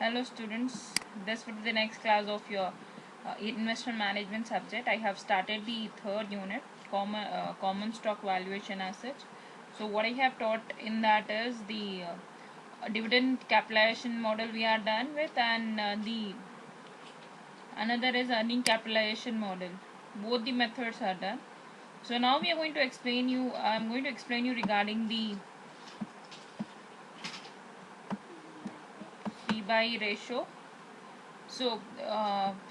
Hello students, this will be the next class of your investment management subject. I have started the third unit, common stock valuation as such. So what I have taught in that is the dividend capitalization model we are done with, and the another is earning capitalization model. Both the methods are done. So now we are going to explain you. I am going to explain you regarding the P/E ratio. So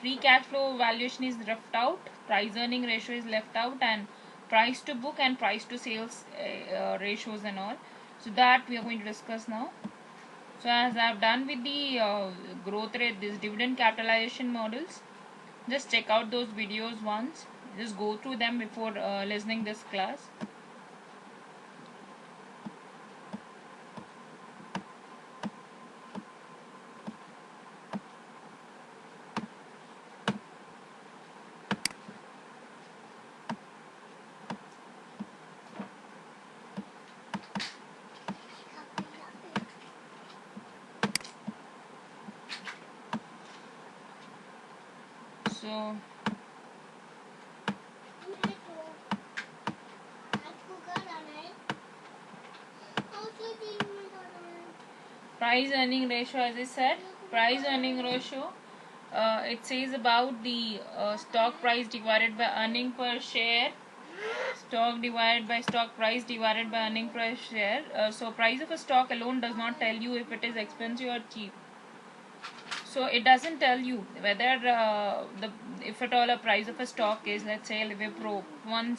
free cash flow valuation is left out, price earning ratio is left out, and price to book and price to sales ratios and all. So that we are going to discuss now. So as I have done with the growth rate, this dividend capitalization models, just check out those videos once. Just go through them before listening this class. So price earning ratio, as I said, price earning ratio, it says about the stock price divided by earning per share, stock divided by stock price divided by earning per share. So price of a stock alone does not tell you if it is expensive or cheap. So it doesn't tell you whether if at all a price of a stock is, let's say Wipro, one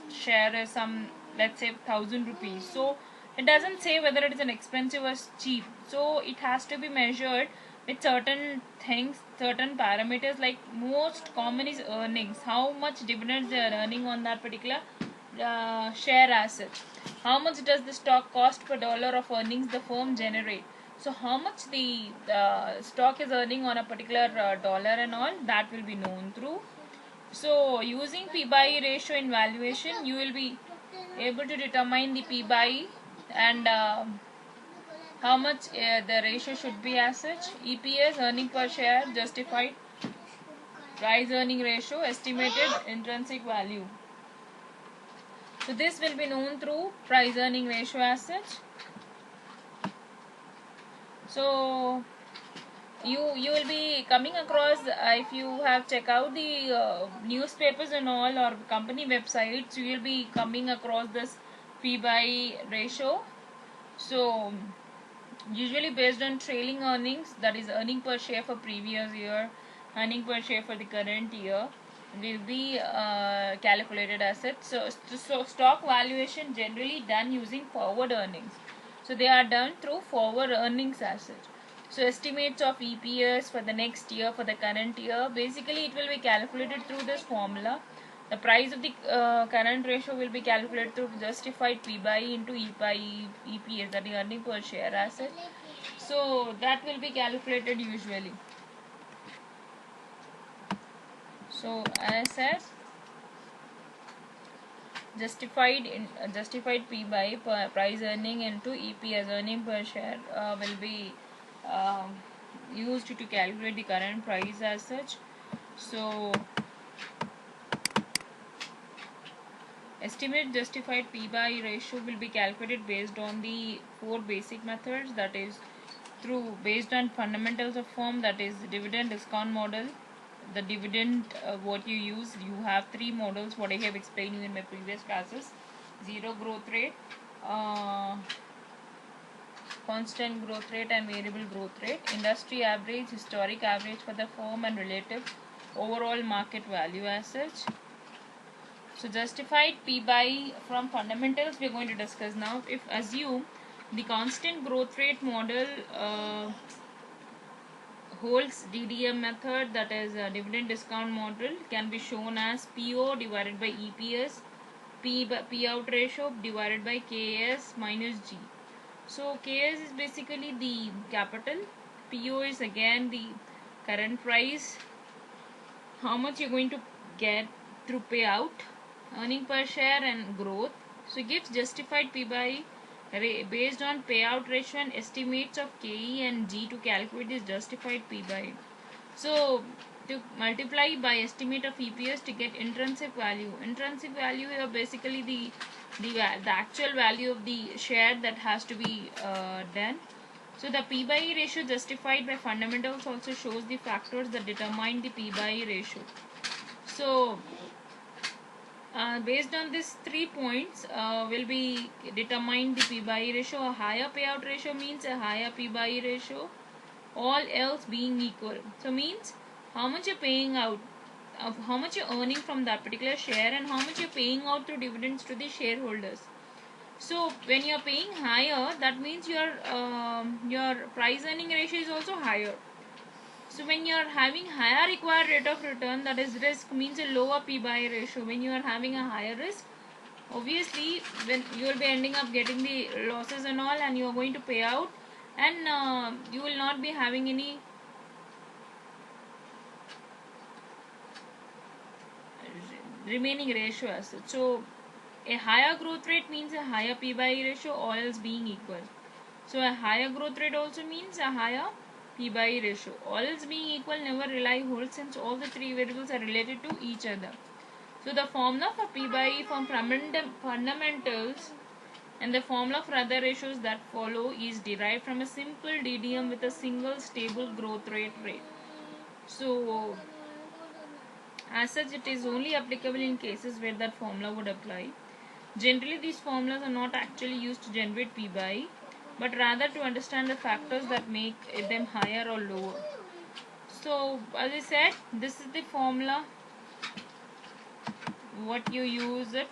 share is some, let's say 1,000 rupees. So it doesn't say whether it is an expensive or cheap. So it has to be measured with certain things, certain parameters. Like most common is earnings, how much dividends they are earning on that particular share asset. How much does the stock cost per dollar of earnings the firm generate? So how much the stock is earning on a particular dollar and all, that will be known through. So using P/E ratio in valuation, you will be able to determine the P/E and how much the ratio should be as such. EPS, earning per share, justified price earning ratio, estimated intrinsic value. So this will be known through price earning ratio as such. So you will be coming across, if you have check out the newspapers and all or company websites, you will be coming across this P/E ratio. So usually based on trailing earnings, that is earning per share for previous year, earning per share for the current year, will be calculated as such. So stock valuation generally done using forward earnings. So they are done through forward earnings as such. So estimates of EPS for the next year, for the current year, basically it will be calculated through this formula. The price of the current ratio will be calculated through justified P/E into EPS, that is earning per share asset. So that will be calculated usually. So as I said, justified P/E, price earning into EPS, earning per share, will be used to calculate the current price as such. So estimate justified P/E ratio will be calculated based on the four basic methods, that is through based on fundamentals of firm, that is dividend discount model. The dividend what you use, you have three models what I have explained you in my previous classes: zero growth rate, constant growth rate, and variable growth rate, industry average, historic average for the firm, and relative overall market value as such. So justified P/E from fundamentals we are going to discuss now. If assume the constant growth rate model holds DDM method, that is dividend discount model, can be shown as PO divided by EPS, P/out ratio divided by KS minus G. So KS is basically the capital, PO is again the current price, how much you're going to get through payout, earning per share, and growth. So it gives justified P/E based on payout ratio and estimates of KE and G to calculate this justified P by E. So to multiply by estimate of EPS to get intrinsic value. Intrinsic value here basically the actual value of the share that has to be done. So the P by E ratio justified by fundamentals also shows the factors that determine the P by E ratio. So based on these 3 points will be determined the P by E ratio. A higher payout ratio means a higher P by E ratio, all else being equal. So means how much you're paying out, how much you're earning from that particular share, and how much you're paying out through dividends to the shareholders. So when you're paying higher, that means your price earning ratio is also higher. So when you are having higher required rate of return, that is risk, means a lower P by E ratio. When you are having a higher risk, obviously when you will be ending up getting the losses and all, and you are going to pay out, and you will not be having any remaining ratio as such. So a higher growth rate means a higher P by E ratio, all else being equal. So a higher growth rate also means a higher P by E ratio. All else being equal, never rely whole, since all the 3 variables are related to each other. So the formula for P by E from fundamentals and the formula for other ratios that follow is derived from a simple DDM with a single stable growth rate. So as such, it is only applicable in cases where that formula would apply. Generally, these formulas are not actually used to generate P by E, but rather to understand the factors that make them higher or lower. So as I said, this is the formula, what you use it.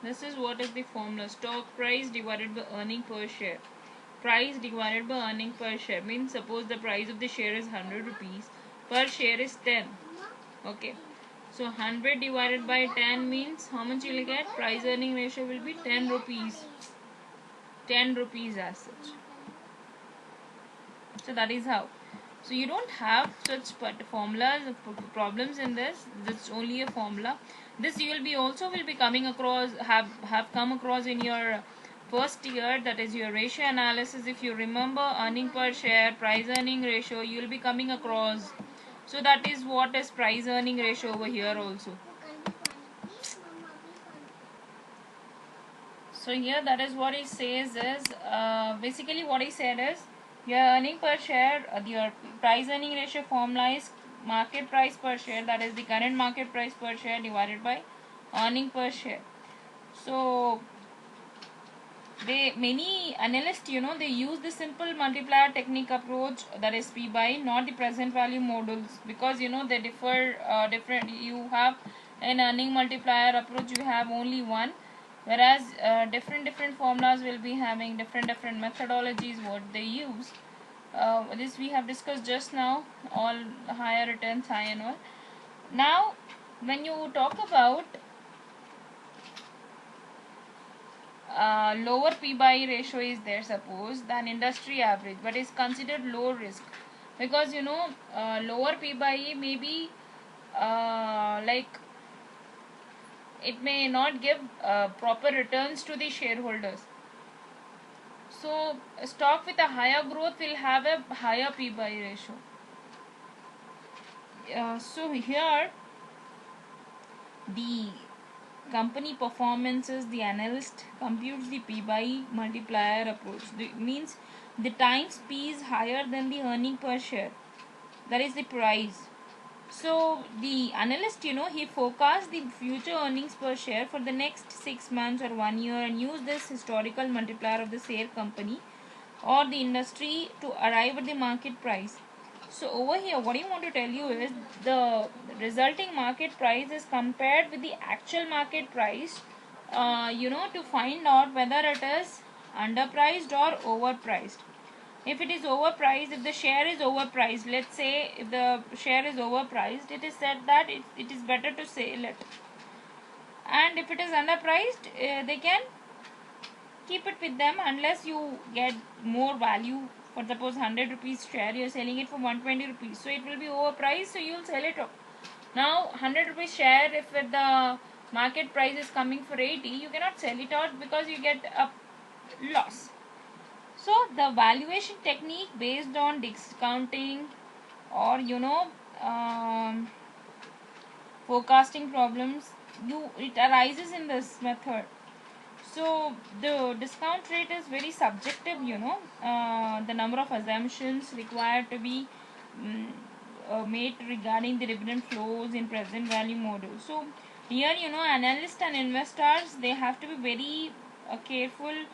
This is what is the formula: stock price divided by earning per share. Price divided by earning per share means, suppose the price of the share is 100 rupees, per share is 10. Okay, so 100 divided by 10 means how much you will get? Price earning ratio will be 10 rupees. 10 rupees as such. So that is how. So you don't have such formulas, problems in this. This is only a formula. This you will be also will be coming across, have come across in your first year, that is your ratio analysis. If you remember, earning per share, price earning ratio, you will be coming across. So that is what is price earning ratio over here also. So here that is what it says is basically what he said is your earning per share, your price earning ratio formula is market price per share, that is the current market price per share divided by earning per share. So many analysts, they use the simple multiplier technique approach, that is P by, not the present value models, because they differ different. You have an earning multiplier approach, you have only one, whereas different formulas will be having different methodologies what they use. This we have discussed just now, all higher returns, high and all. Now when you talk about lower P by E ratio is there, suppose, than industry average, but is considered low risk, because lower P by E may be like it may not give proper returns to the shareholders. So a stock with a higher growth will have a higher P by E ratio. So here the company performances, the analyst computes the P by E multiplier approach. Means the times P is higher than the earning per share, that is the price. So the analyst, he forecasts the future earnings per share for the next 6 months or 1 year, and use this historical multiplier of the share company or the industry to arrive at the market price. So over here what I want to tell you is the resulting market price is compared with the actual market price, to find out whether it is underpriced or overpriced. If it is overpriced, if the share is overpriced, let's say if the share is overpriced, it is said that it is better to sell it. And if it is underpriced, they can keep it with them unless you get more value For suppose 100 rupees share, you are selling it for 120 rupees. So it will be overpriced, so you will sell it off. Now 100 rupees share, if the market price is coming for 80, you cannot sell it out because you get a loss. So the valuation technique based on discounting or forecasting problems, it arises in this method. So the discount rate is very subjective, the number of assumptions required to be made regarding the dividend flows in present value model. So here, analysts and investors, they have to be very careful,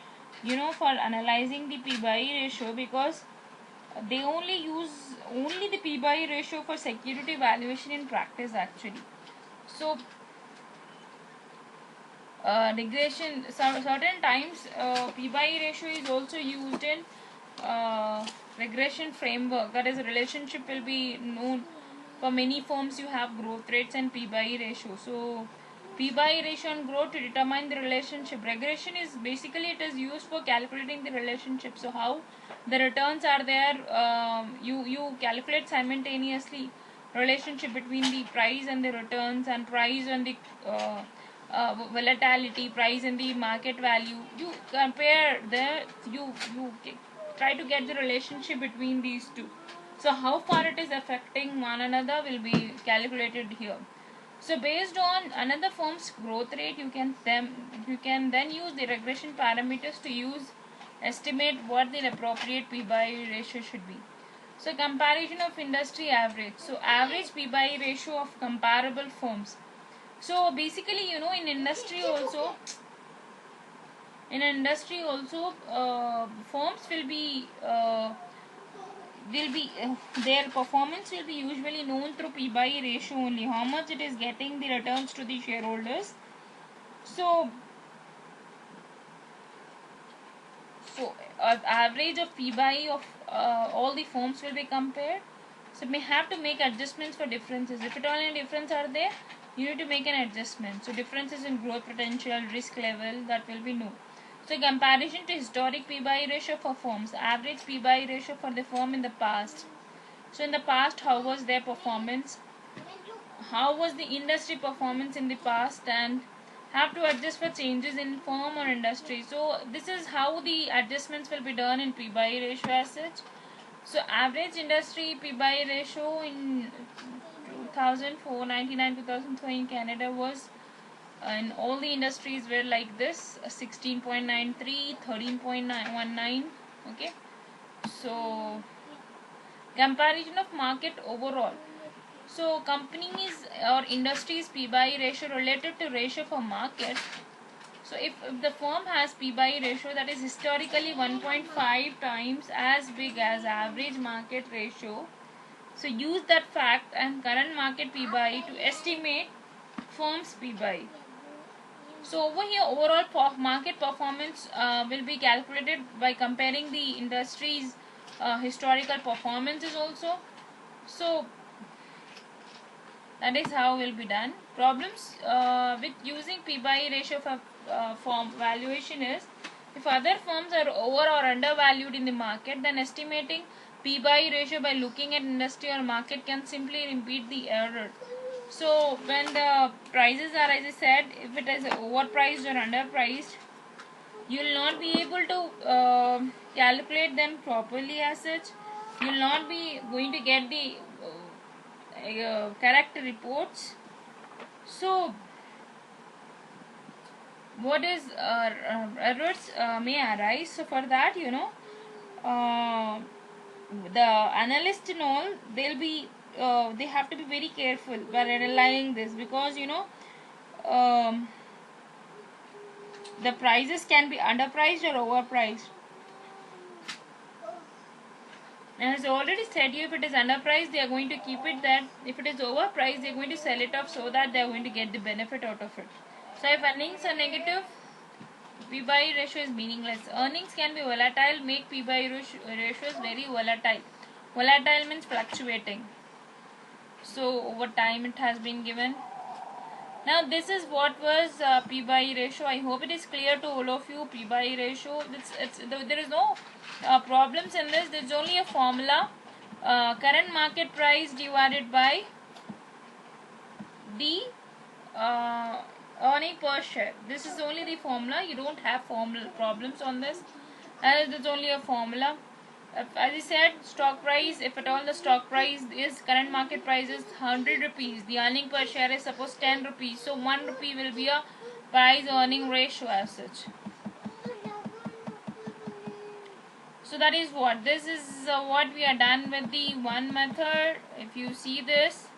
for analyzing the P/E ratio, because they only use the P/E ratio for security valuation in practice actually. So regression, certain times P/E ratio is also used in regression framework. That is, relationship will be known for many firms. You have growth rates and P/E ratio. So P/E ratio and growth to determine the relationship. Regression is basically, it is used for calculating the relationship. So how the returns are there, you calculate simultaneously relationship between the price and the returns, and price and the volatility, price and the market value. You compare you try to get the relationship between these two. So how far it is affecting one another will be calculated here. So based on another firm's growth rate, you can then use the regression parameters to estimate what the appropriate P/E ratio should be. So comparison of industry average. So average P/E ratio of comparable firms. So basically, in industry also, firms will be their performance will be usually known through P/E ratio only, how much it is getting the returns to the shareholders. So average of P/E of all the firms will be compared. So may have to make adjustments for differences. If at all any difference are there, you need to make an adjustment. So differences in growth potential, risk level, that will be known. So comparison to historic P/E ratio for firms, average P/E ratio for the firm in the past. So in the past, how was their performance? How was the industry performance in the past? And have to adjust for changes in firm or industry. So this is how the adjustments will be done in P/E ratio as such. So average industry P/E ratio in 2004, 2003 in Canada was, in all the industries were like this, 16.93, 13.19. Okay. So comparison of market overall. So companies or industries P/E ratio related to ratio for market. So if the firm has P/E ratio that is historically 1.5 times as big as average market ratio, so use that fact and current market P/E to estimate firm's P/E. So over here, overall market performance will be calculated by comparing the industry's historical performances also. So that is how will be done. Problems with using P/E ratio for firm valuation is, if other firms are over or undervalued in the market, then estimating P/E ratio by looking at industry or market can simply repeat the error. So when the prices are, as I said, if it is overpriced or underpriced, you will not be able to calculate them properly as such. You will not be going to get the correct reports. So what is errors may arise. So for that, the analyst and all, they'll be they have to be very careful while analyzing this, because the prices can be underpriced or overpriced. And as I already said you, if it is underpriced, they are going to keep it there. If it is overpriced, they are going to sell it off so that they are going to get the benefit out of it. So if earnings are negative, P/E ratio is meaningless. Earnings can be volatile, make P/E ratios very volatile. Volatile means fluctuating. So over time it has been given. Now this is what was P by E ratio. I hope it is clear to all of you. P by E ratio, there is no problems in this. There is only a formula, current market price divided by the earning per share. This is only the formula. You don't have formal problems on this, as it's only a formula. As I said, stock price, if at all the stock price is current market price is 100 rupees, the earning per share is suppose 10 rupees, so 1 rupee will be a price earning ratio as such. So that is what this is, what we are done with the one method. If you see this,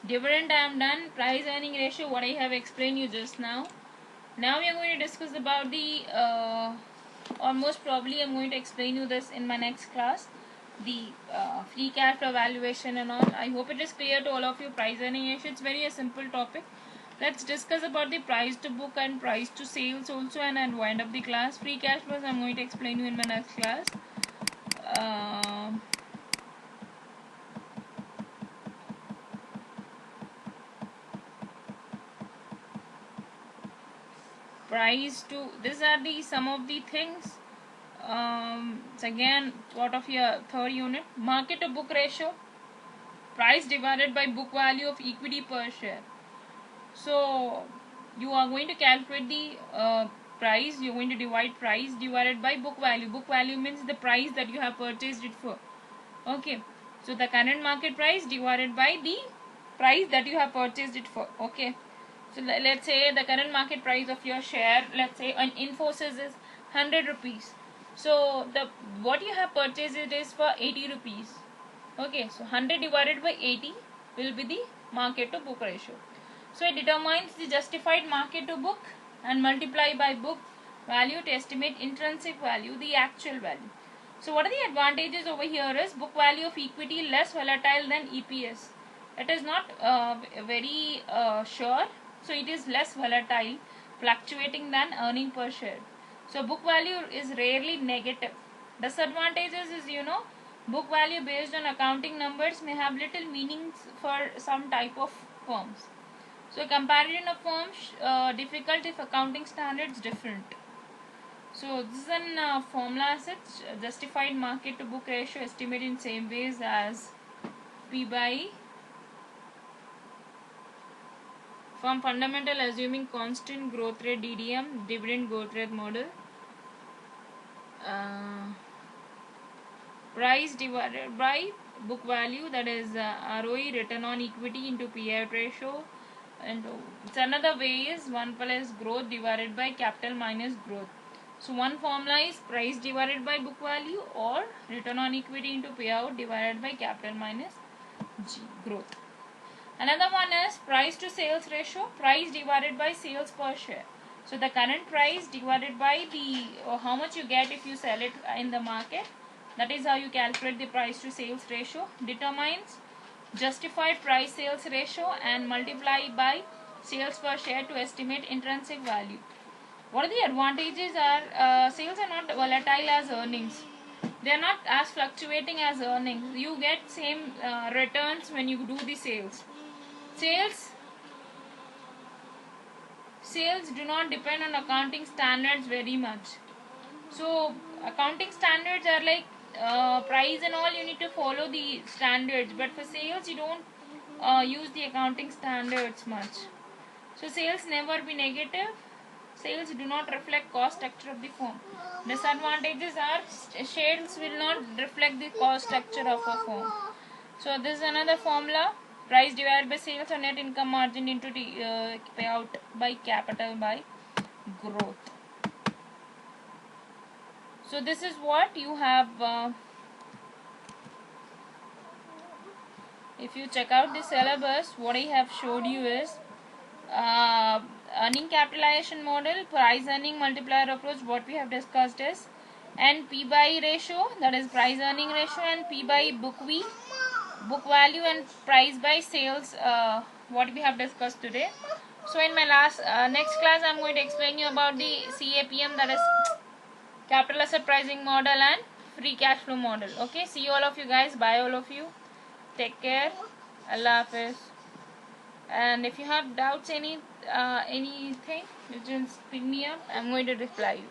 dividend I am done, price earning ratio what I have explained you just now. Now we are going to discuss about the or most probably I am going to explain you this in my next class, the free cash flow valuation and all. I hope it is clear to all of you. Price earning ratio, it's very a simple topic. Let's discuss about the price to book and price to sales also, and I'll wind up the class. Free cash flows I am going to explain you in my next class. Price to, these are the some of the things. It's again part of your third unit. Market to book ratio, price divided by book value of equity per share. So you are going to calculate the price. You're going to divide price divided by book value. Book value means the price that you have purchased it for. Okay, so the current market price divided by the price that you have purchased it for. Okay, so let's say the current market price of your share, let's say on Infosys is 100 rupees. So the what you have purchased it is for 80 rupees. Okay, so 100 divided by 80 will be the market to book ratio. So it determines the justified market to book and multiply by book value to estimate intrinsic value, the actual value. So what are the advantages over here is book value of equity less volatile than EPS. It is not very sure, so it is less volatile, fluctuating than earning per share. So book value is rarely negative. Disadvantages is, book value based on accounting numbers may have little meanings for some type of firms. So comparison of firms difficult if accounting standards different. So this is an formula as such. Justified market to book ratio estimated in same ways as P by E. From fundamental assuming constant growth rate DDM, dividend growth rate model. Price divided by book value, that is ROE, return on equity into payout ratio, and it's another way is 1 plus growth divided by capital minus growth. So one formula is price divided by book value or return on equity into payout divided by capital minus G, growth. Another one is price to sales ratio, price divided by sales per share. So the current price divided by the how much you get if you sell it in the market. That is how you calculate the price to sales ratio. Determines justified price sales ratio and multiply by sales per share to estimate intrinsic value. What are the advantages are sales are not volatile as earnings. They are not as fluctuating as earnings. You get same returns when you do the sales. Sales do not depend on accounting standards very much. So accounting standards are like price and all, you need to follow the standards, but for sales you don't use the accounting standards much. So sales never be negative. Sales do not reflect cost structure of the firm. Disadvantages are sales will not reflect the cost structure of a firm. So this is another formula. Price divided by sales or net income margin into the payout by capital by growth. So this is what you have. If you check out the syllabus, what I have showed you is earning capitalization model, price earning multiplier approach. What we have discussed is, and P by E ratio, that is price earning ratio, and P by book value, and price by sales. What we have discussed today. So in my next class, I'm going to explain you about the CAPM, that is capital asset pricing model, and free cash flow model. Okay, see all of you guys. Bye all of you. Take care. Allah Hafiz. And if you have doubts anything, you just pick me up. I'm going to reply you.